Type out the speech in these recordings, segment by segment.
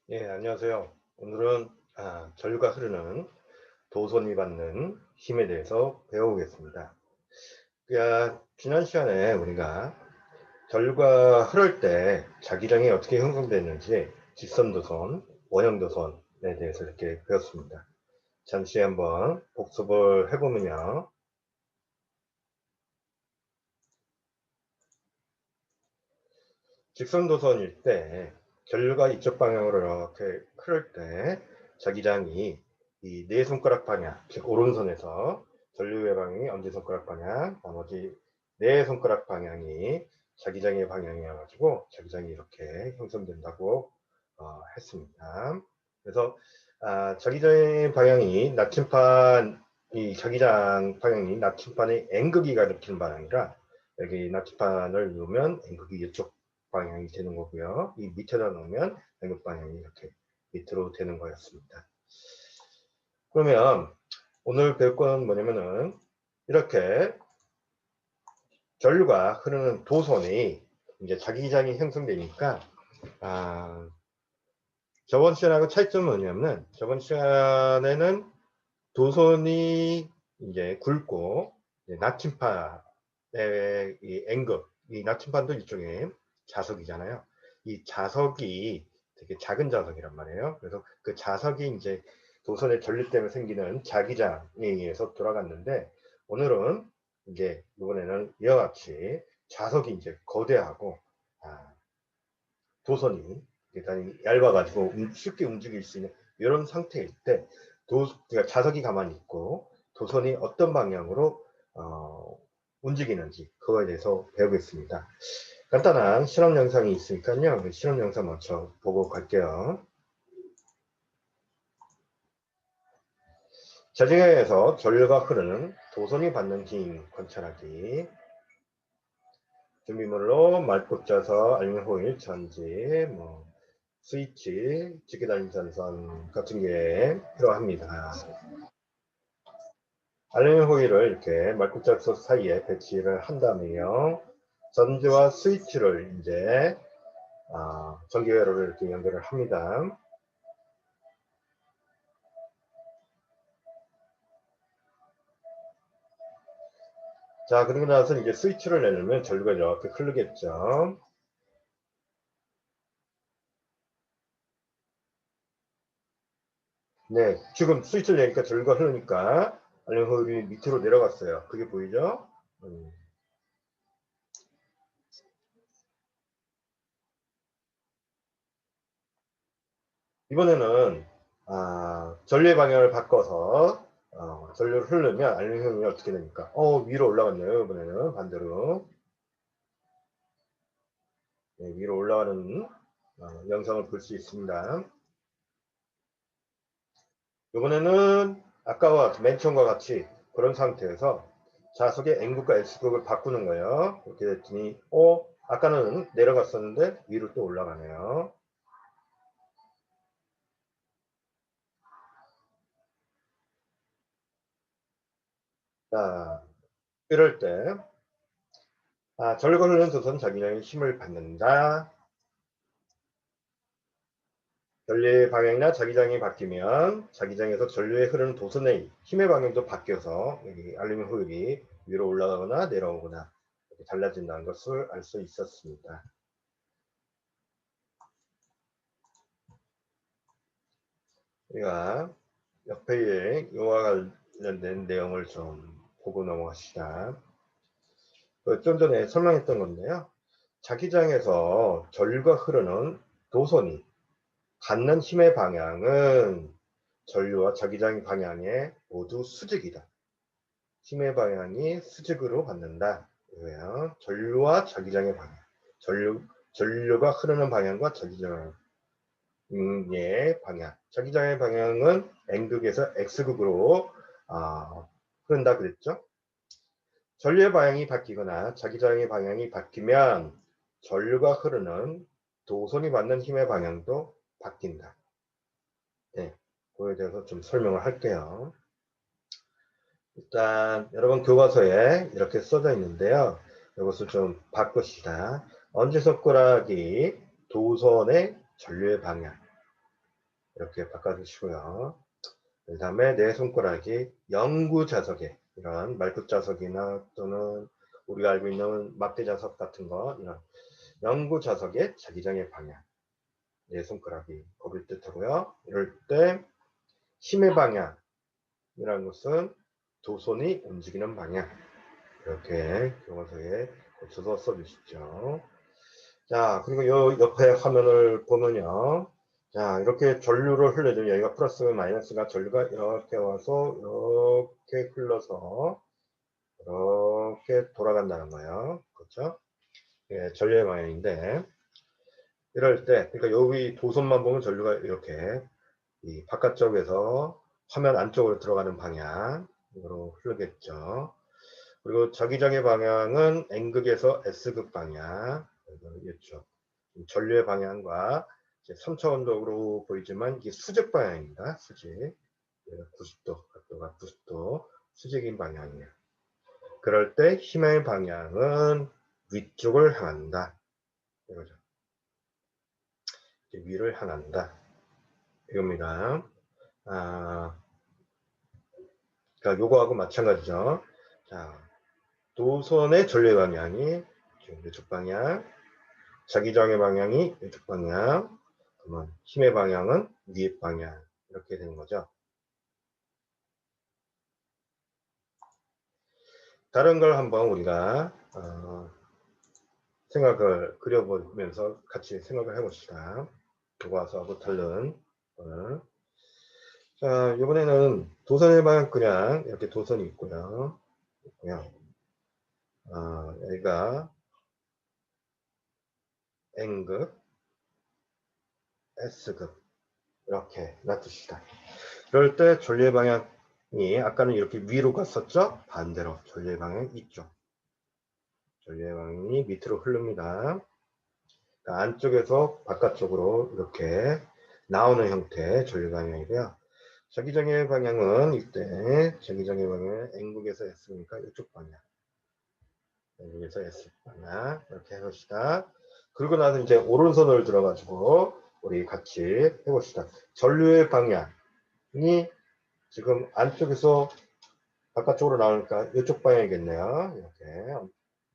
예, 안녕하세요. 오늘은 전류가 흐르는 도선이 받는 힘에 대해서 배워보겠습니다. 지난 시간에 우리가 전류가 흐를 때 자기장이 어떻게 형성되는지 직선도선, 원형도선에 대해서 이렇게 배웠습니다. 잠시 한번 복습을 해보면요. 직선도선일 때 전류가 이쪽 방향으로 이렇게 흐를 때 자기장이 이 네 손가락 방향, 즉 오른손에서 전류의 방향이 엄지손가락 방향, 나머지 네 손가락 방향이 자기장의 방향이어 가지고 자기장이 이렇게 형성된다고 했습니다. 그래서 자기장의 방향이 나침판, 이 자기장 방향이 나침판의 N극이가 일으키는 방향이라 여기 나침판을 누르면 N극이 이쪽 방향이 되는 거고요. 이 밑에다 놓으면 N극 방향이 이렇게 밑으로 되는 거였습니다. 그러면 오늘 배울 건 뭐냐면은 이렇게 전류가 흐르는 도선이 이제 자기장이 형성되니까 저번 시간하고 차이점은 뭐냐면 저번 시간에는 도선이 이제 굵고 나침판의 이 N극, 이 나침판도 일종의 자석이잖아요. 이 자석이 되게 작은 자석이란 말이에요. 그래서 그 자석이 이제 도선의 전류 때문에 생기는 자기장에 의해서 돌아갔는데 오늘은 이제 이번에는 이와 같이 자석이 이제 거대하고 도선이 대단히 얇아가지고 쉽게 움직일 수 있는 이런 상태일 때 그러니까 자석이 가만히 있고 도선이 어떤 방향으로 움직이는지 그거에 대해서 배우겠습니다. 간단한 실험 영상이 있으니까요. 그 실험 영상 먼저 보고 갈게요. 자중에서 전류가 흐르는 도선이 받는 힘 관찰하기. 준비물로 맑고 짜서 알루미늄 호일, 전지, 스위치, 집게 달린 전선 같은 게 필요합니다. 알루미늄 호일을 이렇게 말꾹자석 사이에 배치를 한 다음에요. 전지와 스위치를 이제 전기회로를 이렇게 연결을 합니다. 자, 그러고 나서 이제 스위치를 내려면 전류가 이렇게 흐르겠죠. 네, 지금 스위치를 내니까 전류가 흐르니까 알루미늄 호일이 밑으로 내려갔어요. 그게 보이죠? 이번에는 전류의 방향을 바꿔서 전류를 흐르면 알루미늄이 어떻게 됩니까? 위로 올라갔네요. 이번에는 반대로. 네, 위로 올라가는 영상을 볼 수 있습니다. 이번에는 아까와 맨 처음과 같이 그런 상태에서 자석의 N극과 S극을 바꾸는 거예요. 이렇게 됐더니 아까는 내려갔었는데 위로 또 올라가네요. 자, 이럴 때 전류가 흐르는 도선 자기장의 힘을 받는다. 전류의 방향이나 자기장이 바뀌면 자기장에서 전류에 흐르는 도선의 힘의 방향도 바뀌어서 여기 알루미늄 호일이 위로 올라가거나 내려오거나 이렇게 달라진다는 것을 알 수 있었습니다. 우리가 옆에 이와 관련된 내용을 좀 보고 넘어갑시다. 좀 전에 설명했던 건데요. 자기장에서 전류가 흐르는 도선이 갖는 힘의 방향은 전류와 자기장 방향의 모두 수직이다. 힘의 방향이 수직으로 받는다. 이거예요. 전류와 자기장의 방향. 전류가 흐르는 방향과 자기장의 방향. 자기장의 방향은 N극에서 X극으로 흐른다 그랬죠. 전류의 방향이 바뀌거나 자기장의 방향이 바뀌면 전류가 흐르는 도선이 받는 힘의 방향도 바뀐다. 네, 그거에 대해서 좀 설명을 할게요. 일단 여러분 교과서에 이렇게 써져 있는데요. 이것을 좀 바꿉시다. 엄지손가락이 도선의 전류의 방향. 이렇게 바꿔주시고요. 그 다음에 내 손가락이 영구자석에, 이런 말끝자석이나 또는 우리가 알고 있는 막대자석 같은 거, 이런 영구자석의 자기장의 방향, 내 손가락이 거길 뜻하고요. 이럴 때 힘의 방향이라는 것은 두 손이 움직이는 방향, 이렇게 교과서에 고쳐서 써주십시오. 자, 그리고 요 옆에 화면을 보면요. 자, 이렇게 전류를 흘려주면 여기가 플러스 마이너스가 전류가 이렇게 와서 이렇게 흘러서 이렇게 돌아간다는 거예요. 그렇죠? 예, 전류의 방향인데 이럴 때, 그러니까 여기 두 손만 보면 전류가 이렇게 이 바깥쪽에서 화면 안쪽으로 들어가는 방향으로 흐르겠죠. 그리고 자기장의 방향은 N극에서 S극 방향, 이렇죠. 전류의 방향과 3차원적으로 보이지만 이게 수직 방향입니다. 수직. 90도, 각도가 90도 수직인 방향이에요. 그럴 때 힘의 방향은 위쪽을 향한다. 이거죠. 위를 향한다. 이겁니다. 그러니까 요거하고 마찬가지죠. 자, 두 손의 전류의 방향이 왼쪽 방향, 자기장의 방향이 왼쪽 방향, 그러면 힘의 방향은 위의 방향, 이렇게 되는 거죠. 다른 걸 한번 우리가 생각을 그려보면서 같이 생각을 해봅시다. 교과서하고 다른 자, 이번에는 도선의 방향 그냥 이렇게 도선이 있고요. 여기가 N극, S극 이렇게 놔둡시다. 그럴 때 전류의 방향이 아까는 이렇게 위로 갔었죠? 반대로 전류의 방향 이쪽. 전류의 방향이 밑으로 흐릅니다. 그러니까 안쪽에서 바깥쪽으로 이렇게 나오는 형태의 전류 방향이고요. 자기장의 방향은 이때 자기장의 방향은 N극에서 S니까 이쪽 방향. N극에서 S 방향 이렇게 해봅시다. 그리고 나서 이제 오른손을 들어가지고 우리 같이 해봅시다. 전류의 방향이 지금 안쪽에서 바깥쪽으로 나오니까 이쪽 방향이겠네요. 이렇게.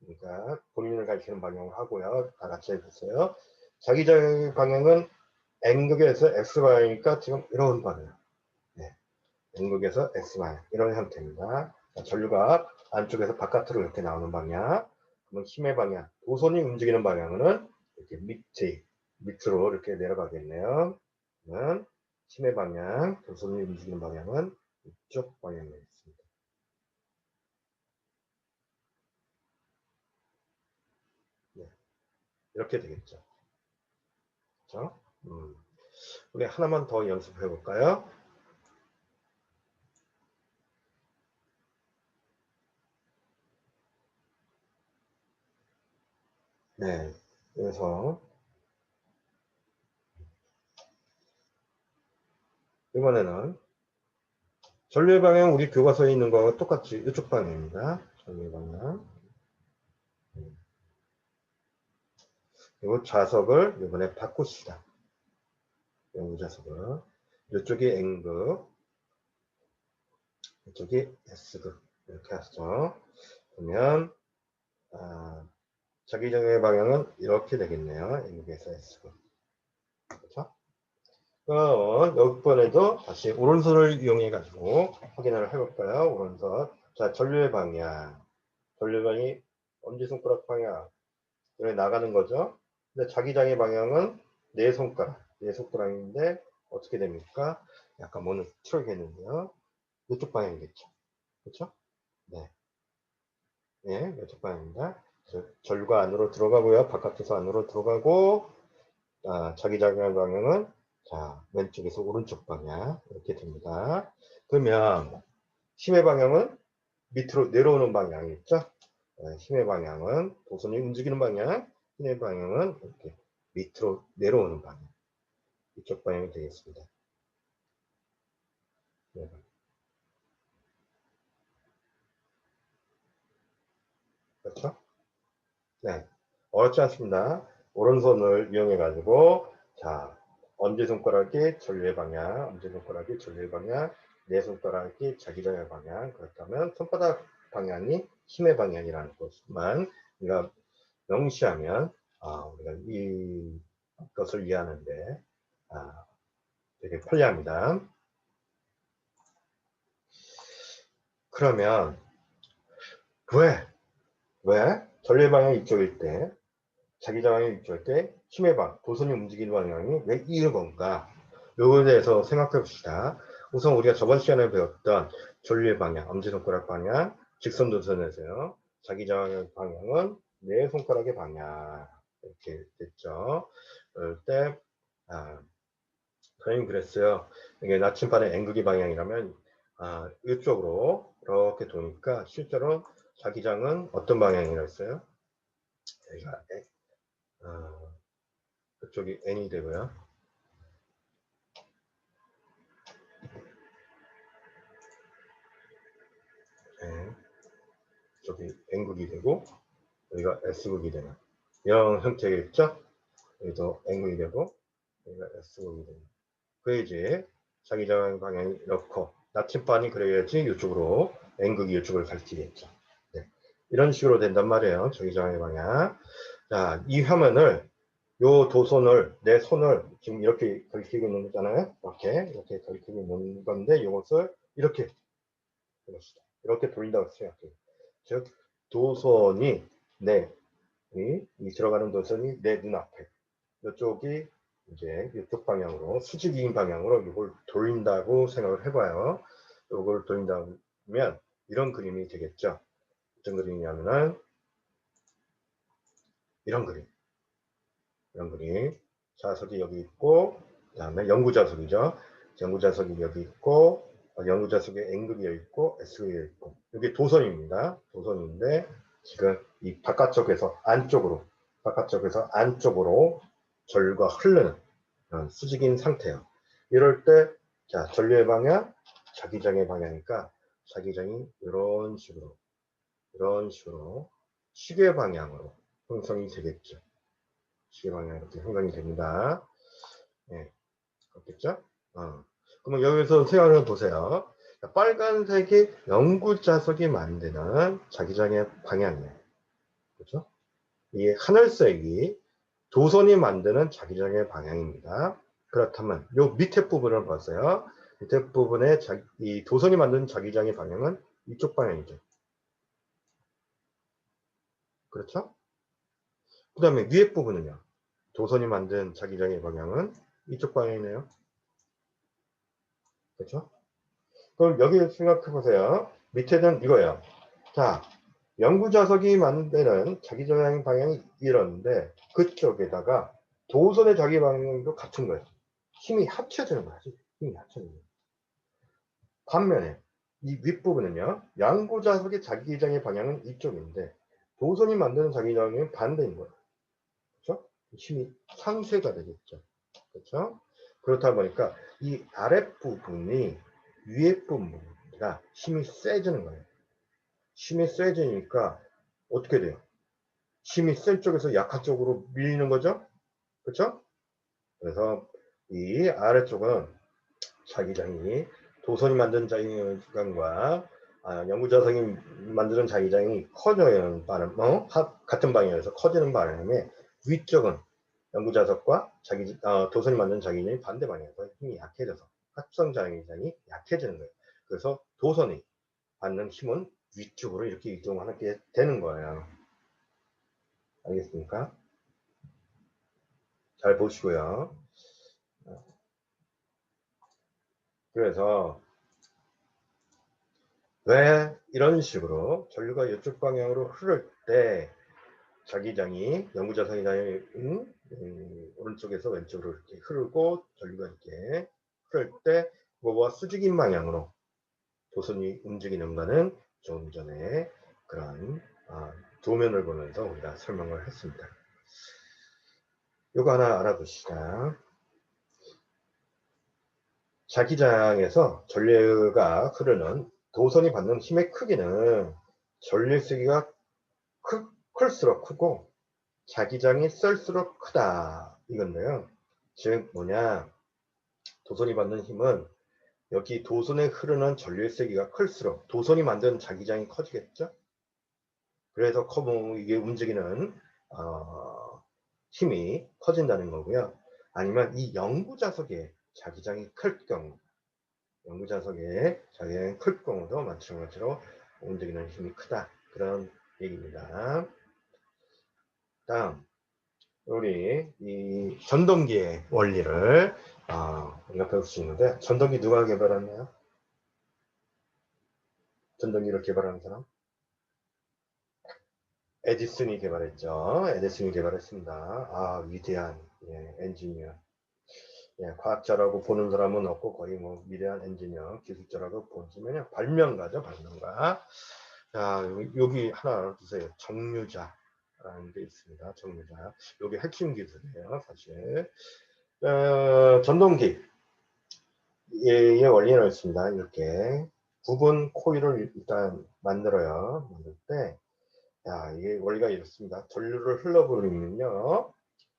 그러니까 본인을 가리키는 방향을 하고요. 다 같이 해보세요. 자기장의 방향은 N극에서 X방향이니까 지금 이런 방향. 네. N극에서 X방향. 이런 형태입니다. 전류가 안쪽에서 바깥으로 이렇게 나오는 방향. 그러면 힘의 방향. 두 손이 움직이는 방향은 이렇게 밑으로 이렇게 내려가겠네요. 그러면 힘의 방향, 두 손이 움직이는 방향은 이쪽 방향이겠습니다. 네. 이렇게 되겠죠. 그렇죠? 우리 하나만 더 연습해 볼까요? 네. 그래서 이번에는 전류의 방향 우리 교과서에 있는 거와 똑같이 이쪽 방향입니다. 전류의 방향. 그리고 좌석을 이번에 바꿉시다. 영구 좌석을. 이쪽이 N극, 이쪽이 S극. 이렇게 하죠. 그러면 자기장의 방향은 이렇게 되겠네요. N극에서 S극. 그렇죠? 이번에도 다시 오른손을 이용해 가지고 확인을 해볼까요? 오른손. 자, 전류의 방향. 전류의 방향이 엄지손가락 방향. 여기 나가는 거죠. 근데 자기장의 방향은 네 손가락. 네 손가락인데 어떻게 됩니까? 약간 몸을 틀어야겠는데요. 이쪽 방향이겠죠. 그렇죠? 네. 네, 이쪽 방향입니다. 전류가 안으로 들어가고요. 바깥에서 안으로 들어가고 자기장의 방향은 자, 왼쪽에서 오른쪽 방향 이렇게 됩니다. 그러면 힘의 방향은 밑으로 내려오는 방향이겠죠? 힘의 방향은 도선이 움직이는 방향, 힘의 방향은 이렇게 밑으로 내려오는 방향. 이쪽 방향이 되겠습니다. 네. 그렇죠? 네. 어렵지 않습니다. 오른손을 이용해 가지고 자, 엄지손가락이 전류의 방향, 엄지손가락이 전류의 방향, 네 손가락이 자기장의 방향. 그렇다면 손바닥 방향이 힘의 방향이라는 것만 우리가 명시하면 우리가 이것을 이해하는데 되게 편리합니다. 그러면 왜 전류의 방향이 이쪽일 때, 자기장이 이쪽일 때 힘의 방, 도선이 움직이는 방향이 왜 이런 건가? 요거에 대해서 생각해 봅시다. 우선 우리가 저번 시간에 배웠던 전류의 방향, 엄지손가락 방향, 직선도선에서요. 자기장의 방향은 네 손가락의 방향 이렇게 됐죠. 그럴 때 선생님 그랬어요. 이게 나침반의 N극의 방향이라면 이쪽으로 이렇게 도니까 실제로 자기장은 어떤 방향이라 했어요? 여기가 그쪽이 N이 되고요. 이쪽이 N극이 되고 여기가 S극이 되는 이런 형태겠죠? 여기도 N극이 되고 여기가 S극이 되는 그래야지 자기장 방향이 이렇고 나침반이 그래야지 이쪽으로 N극이 이쪽을 가리키겠죠. 네. 이런 식으로 된단 말이에요. 자기장의 방향. 자, 이 화면을 요 도선을 내 손을 지금 이렇게 가리키고 있는 거잖아요. 이렇게 가리키고 있는 건데 이것을 이렇게 이렇게 돌린다고 생각해요. 즉 도선이 이 들어가는 도선이 내 눈앞에 이쪽이 이제 이쪽 방향으로 수직인 방향으로 이걸 돌린다고 생각을 해봐요. 이걸 돌린다면 이런 그림이 되겠죠. 어떤 그림이냐면은 이런 그림. 자석이 여기 있고 그 다음에 영구자석이죠. 영구자석이 여기 있고 영구자석에 N극이 여기 있고 S극이 여기 있고 이게 도선입니다. 도선인데 지금 이 바깥쪽에서 안쪽으로 전류가 흐르는 수직인 상태예요. 이럴 때 자, 전류의 방향, 자기장의 방향이니까 자기장이 이런 식으로 시계 방향으로 형성이 되겠죠. 시계 방향 이렇게 형성이 됩니다. 네, 그렇겠죠? 그러면 여기서 생각을 보세요. 빨간색이 영구자석이 만드는 자기장의 방향이에요. 그렇죠? 이 하늘색이 도선이 만드는 자기장의 방향입니다. 그렇다면 요 밑에 부분을 보세요. 밑에 부분에 이 도선이 만드는 자기장의 방향은 이쪽 방향이죠. 그렇죠? 그 다음에 위에 부분은요. 도선이 만든 자기장의 방향은 이쪽 방향이네요. 그렇죠? 그럼 여기 생각해 보세요. 밑에는 이거예요. 자, 영구자석이 만드는 자기장의 방향이 이런데 그쪽에다가 도선의 자기 방향도 같은 거예요. 힘이 합쳐지는 거지. 힘이 합쳐지는 거예요. 반면에 이 윗부분은요. 양구자석의 자기장의 방향은 이쪽인데 도선이 만드는 자기장은 반대인 거예요. 그렇죠? 힘이 상쇄가 되겠죠. 그렇죠? 그렇다 보니까 이 아랫부분이 위에 부분보다 힘이 세지는 거예요. 힘이 세지니까 어떻게 돼요? 힘이 센 쪽에서 약한 쪽으로 밀리는 거죠? 그렇죠? 그래서 이 아래쪽은 자기장이 도선이 만든 자기장과 영구자석이 만드는 자기장이 커져야 바람, 같은 방향에서 커지는 바람에 위쪽은 영구자석과 도선이 만드는 자기장이 반대 방향에서 힘이 약해져서 합성 자기장이 약해지는 거예요. 그래서 도선이 받는 힘은 위쪽으로 이렇게 이동하게 되는 거예요. 알겠습니까? 잘 보시고요. 그래서 왜 이런 식으로 전류가 이쪽 방향으로 흐를 때 자기장이 영구자석이장이 오른쪽에서 왼쪽으로 이렇게 흐르고 전류가 이렇게 흐를 때 그거와 수직인 방향으로 도선이 움직이는가는 좀 전에 그런 도면을 보면서 우리가 설명을 했습니다. 이거 하나 알아두시다. 자기장에서 전류가 흐르는 도선이 받는 힘의 크기는 전류 세기가 클수록 크고 자기장이 셀수록 크다 이건데요. 즉 뭐냐 도선이 받는 힘은 여기 도선에 흐르는 전류의 세기가 클수록 도선이 만든 자기장이 커지겠죠. 그래서 이게 움직이는 힘이 커진다는 거고요. 아니면 이 영구자석의 자기장이 클 경우, 영구자석의 자기장이 클 경우도 마찬가지로 움직이는 힘이 크다, 그런 얘기입니다. 다음, 우리 이 전동기의 원리를 우리가 배울 수 있는데, 전동기 누가 개발했나요? 전동기를 개발하는 사람? 에디슨이 개발했죠. 에디슨이 개발했습니다. 위대한 엔지니어. 과학자라고 보는 사람은 없고 거의 뭐 위대한 엔지니어, 기술자라고 보시면요, 발명가죠, 발명가. 자, 여기 하나 주세요. 정류자라는 게 있습니다. 정류자. 여기 핵심 기술이에요, 사실. 전동기의 원리는 있습니다. 이렇게 부분 코일을 일단 만들어요. 만들 때, 이게 원리가 이렇습니다. 전류를 흘러버리면요,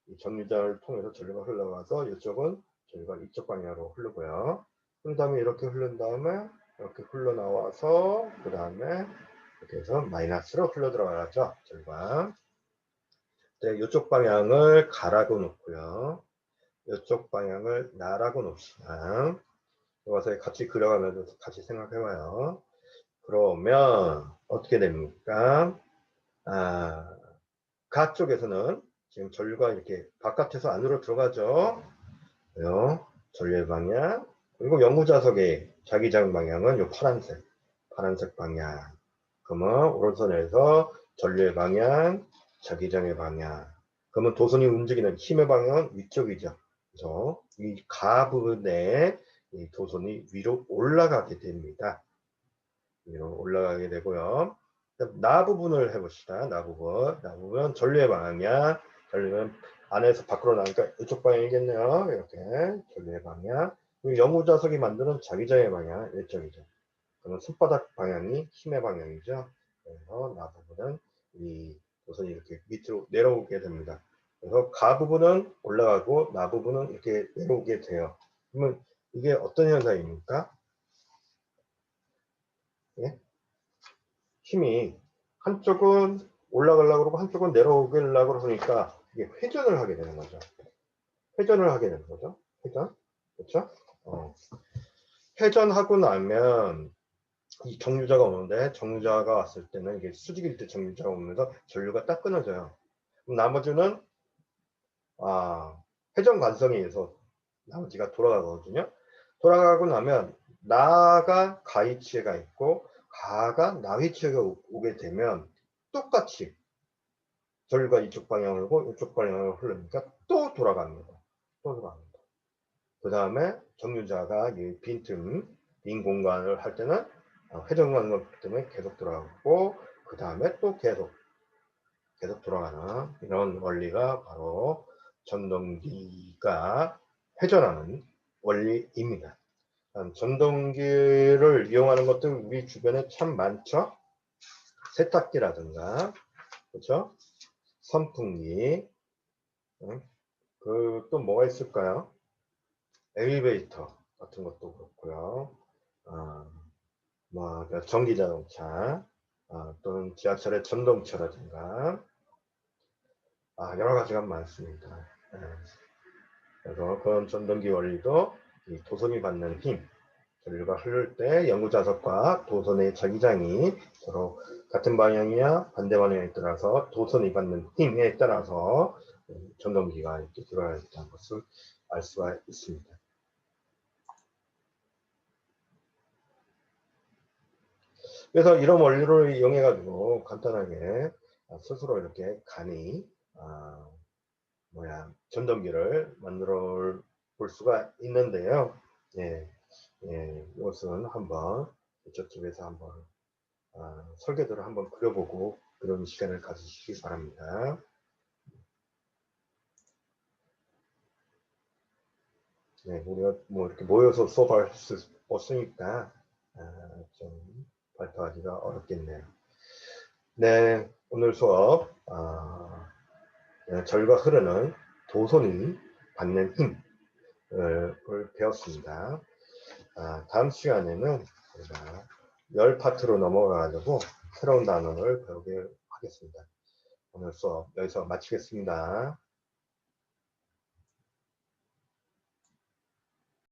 이 정류자를 통해서 전류가 흘러가서 이쪽은 전류가 이쪽 방향으로 흐르고요. 그 다음에 이렇게 흐른 다음에 이렇게 흘러나와서 그 다음에 이렇게 해서 마이너스로 흘러 들어가죠, 전류가. 네, 이쪽 방향을 가라고 놓고요. 이쪽 방향을 나라고 놓읍시다. 이것을 같이 그려가면서 같이 생각해봐요. 그러면 어떻게 됩니까? 가 쪽에서는 지금 전류가 이렇게 바깥에서 안으로 들어가죠. 전류의 방향. 그리고 영구자석의 자기장 방향은 이 파란색 방향. 그러면 오른손에서 전류의 방향, 자기장의 방향. 그러면 도선이 움직이는 힘의 방향은 위쪽이죠. 그래서 이 가 부분에 이 도선이 위로 올라가게 됩니다. 위로 올라가게 되고요. 나 부분을 해봅시다. 나 부분 전류의 방향, 전류는 안에서 밖으로 나니까 이쪽 방향이겠네요. 이렇게 전류의 방향. 그리고 영구자석이 만드는 자기장의 방향 이쪽이죠. 그러면 손바닥 방향이 힘의 방향이죠. 그래서 나 부분은 이 도선이 이렇게 밑으로 내려오게 됩니다. 그래서 가 부분은 올라가고 나 부분은 이렇게 내려오게 돼요. 그러면 이게 어떤 현상입니까? 예? 힘이 한쪽은 올라가려고 그러고 한쪽은 내려오려고 그러니까 이게 회전을 하게 되는 거죠. 회전을 하게 되는 거죠. 회전. 그렇죠? 회전하고 나면 이 정류자가 오는데, 정류자가 왔을 때는 이게 수직일 때 정류자가 오면서 전류가 딱 끊어져요. 그럼 나머지는 회전 관성에 의해서 나머지가 돌아가거든요. 돌아가고 나면 나가 가 위치에 가 있고 가가 나 위치에 오게 되면 똑같이 전류가 이쪽 방향으로 오고 이쪽 방향으로 흐르니까 또 돌아갑니다. 또 돌아갑니다. 그 다음에 정류자가 이 빈 공간을 할 때는 회전 관성 때문에 계속 돌아가고, 그 다음에 또 계속 돌아가는 이런 원리가 바로 전동기가 회전하는 원리입니다. 전동기를 이용하는 것들 우리 주변에 참 많죠. 세탁기라든가, 그렇죠? 선풍기, 그 또 뭐가 있을까요? 엘리베이터 같은 것도 그렇고요. 전기자동차, 또는 지하철의 전동차라든가, 여러 가지가 많습니다. 그래서 그런 전동기 원리도 이 도선이 받는 힘, 전류가 흐를 때 영구자석과 도선의 자기장이 서로 같은 방향이냐 반대 방향에 따라서 도선이 받는 힘에 따라서 전동기가 이렇게 들어야 된다는 것을 알 수가 있습니다. 그래서 이런 원리를 이용해 가지고 간단하게 스스로 이렇게 간이 전동기를 만들어 볼 수가 있는데요. 이것은 한번 저쪽에서 한번 설계도를 한번 그려보고 그런 시간을 가지시기 바랍니다. 우리가 뭐 이렇게 모여서 수업할 수 없으니까 좀 발표하기가 어렵겠네요. 네, 오늘 수업 전류가 흐르는 도선이 받는 힘, 배웠습니다. 다음 시간에는 우리가 열 파트로 넘어가가지고 새로운 단어를 배우게 하겠습니다. 오늘 수업 여기서 마치겠습니다.